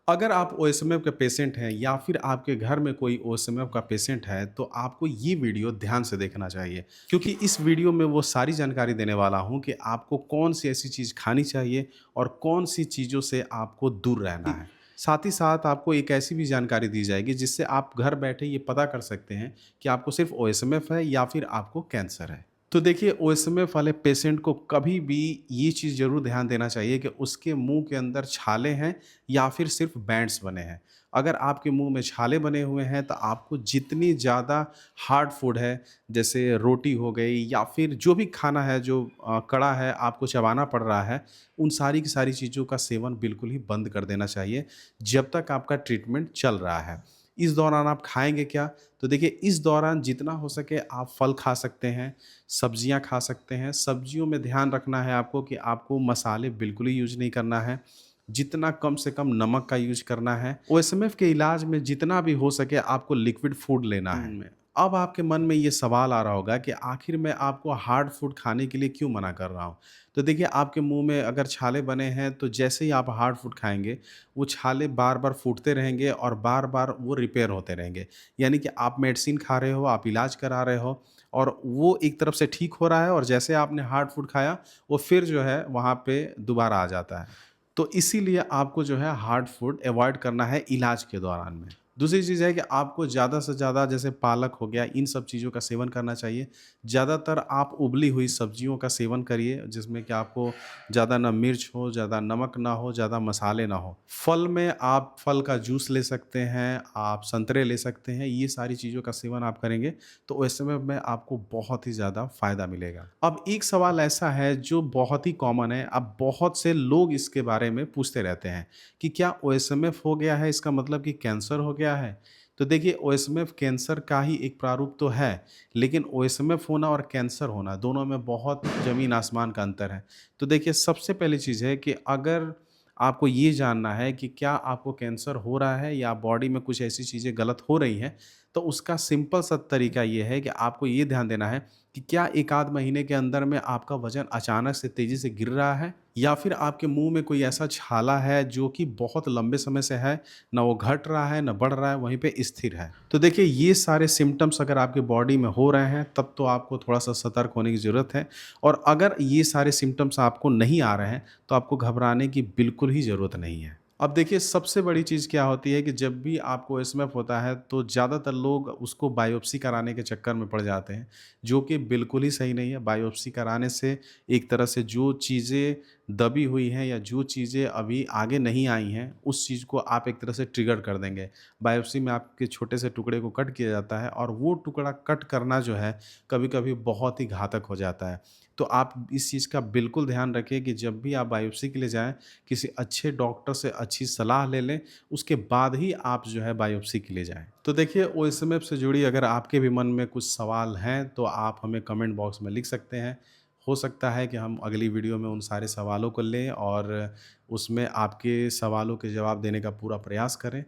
अगर आप ओएसएमएफ के पेशेंट हैं या फिर आपके घर में कोई ओएसएमएफ का पेशेंट है, तो आपको ये वीडियो ध्यान से देखना चाहिए क्योंकि इस वीडियो में वो सारी जानकारी देने वाला हूँ कि आपको कौन-सी ऐसी चीज़ खानी चाहिए और कौन-सी चीज़ों से आपको दूर रहना है। साथ ही साथ आपको एक ऐसी भी जानकारी दी जाएगी जिससे आप घर बैठे ये पता कर सकते हैं कि आपको सिर्फ़ ओएसएमएफ है या फिर आपको कैंसर है। तो देखिए ओएसएमएफ वाले पेशेंट को कभी भी ये चीज़ ज़रूर ध्यान देना चाहिए कि उसके मुँह के अंदर छाले हैं या फिर सिर्फ़ बैंड्स बने हैं। अगर आपके मुँह में छाले बने हुए हैं तो आपको जितनी ज़्यादा हार्ड फूड है, जैसे रोटी हो गई या फिर जो भी खाना है जो कड़ा है, आपको चबाना पड़ रहा है, उन सारी की सारी चीज़ों का सेवन बिल्कुल ही बंद कर देना चाहिए, जब तक आपका ट्रीटमेंट चल रहा है। इस दौरान आप खाएँगे क्या? तो देखिए इस दौरान जितना हो सके आप फल खा सकते हैं, सब्जियाँ खा सकते हैं। सब्जियों में ध्यान रखना है आपको कि आपको मसाले बिल्कुल ही यूज़ नहीं करना है। जितना कम से कम नमक का यूज़ करना है। ओएसएमएफ के इलाज में जितना भी हो सके आपको लिक्विड फूड लेना है। अब आपके मन में ये सवाल आ रहा होगा कि आखिर मैं आपको हार्ड फूड खाने के लिए क्यों मना कर रहा हूँ? तो देखिए आपके मुँह में अगर छाले बने हैं तो जैसे ही आप हार्ड फूड खाएँगे, वो छाले बार-बार फूटते रहेंगे और बार-बार वो रिपेयर होते रहेंगे। यानी कि आप मेडिसिन खा रहे हो, आप इलाज करा रहे हो और वो एक तरफ से ठीक हो रहा है और जैसे आपने हार्ड फूड खाया, वो फिर जो है वहाँ पे दोबारा आ जाता है। तो इसीलिए आपको जो है हार्ड फूड अवॉइड करना है इलाज के दौरान में। दूसरी चीज़ है कि आपको ज़्यादा से ज़्यादा जैसे पालक हो गया, इन सब चीज़ों का सेवन करना चाहिए। ज़्यादातर आप उबली हुई सब्जियों का सेवन करिए जिसमें कि आपको ज़्यादा ना मिर्च हो, ज़्यादा नमक ना हो, ज़्यादा मसाले ना हो। फल में आप फल का जूस ले सकते हैं, आप संतरे ले सकते हैं, ये सारी चीज़ों का सेवन आप करेंगे तो ऐसे में आपको बहुत ही ज़्यादा फ़ायदा मिलेगा। अब एक सवाल ऐसा है जो बहुत ही कॉमन है, अब बहुत से लोग इसके बारे में पूछते रहते हैं कि क्या ओएसएमएफ हो गया है इसका मतलब कि कैंसर हो गया है? तो देखिए ओएसएमएफ कैंसर का ही एक प्रारूप तो है, लेकिन ओएसएमएफ होना और कैंसर होना दोनों में बहुत ज़मीन आसमान का अंतर है। तो देखिए सबसे पहली चीज़ है कि अगर आपको ये जानना है कि क्या आपको कैंसर हो रहा है या बॉडी में कुछ ऐसी चीज़ें गलत हो रही हैं, तो उसका सिंपल सा तरीका ये है कि आपको ये ध्यान देना है कि क्या 1 आध महीने के अंदर में आपका वज़न अचानक से तेज़ी से गिर रहा है? या फिर आपके मुँह में कोई ऐसा छाला है जो कि बहुत लंबे समय से है, ना वो घट रहा है, ना बढ़ रहा है, वहीं पे स्थिर है। तो देखिए ये सारे सिम्पटम्स अगर आपकी बॉडी में हो रहे हैं, तब तो आपको थोड़ा-सा सतर्क होने की ज़रूरत है और अगर ये सारे सिम्पटम्स आपको नहीं आ रहे हैं, तो आपको घबराने की बिल्कुल ही ज़रूरत नहीं है। अब देखिए सबसे बड़ी चीज़ क्या होती है कि जब भी आपको एसएमएफ होता है तो ज़्यादातर लोग उसको बायोप्सी कराने के चक्कर में पड़ जाते हैं, जो कि बिल्कुल ही सही नहीं है। बायोप्सी कराने से एक तरह से जो चीज़ें दबी हुई हैं या जो चीज़ें अभी आगे नहीं आई हैं, उस चीज़ को आप एक तरह से ट्रिगर कर देंगे। बायोप्सी में आपके छोटे से टुकड़े को कट किया जाता है और वो टुकड़ा कट करना जो है, कभी-कभी बहुत ही घातक हो जाता है। तो आप इस चीज़ का बिल्कुल ध्यान रखिए कि जब भी आप बायोप्सी के लिए जाएँ, किसी अच्छे डॉक्टर से अच्छी सलाह ले लें, उसके बाद ही आप जो है बायोप्सी के लिए जाएँ। तो देखिए ओएसएमएफ से जुड़ी अगर आपके भी मन में कुछ सवाल हैं, तो आप हमें कमेंट बॉक्स में लिख सकते हैं। हो सकता है कि हम अगली वीडियो में उन सारे सवालों को लें और उसमें आपके सवालों के जवाब देने का पूरा प्रयास करें।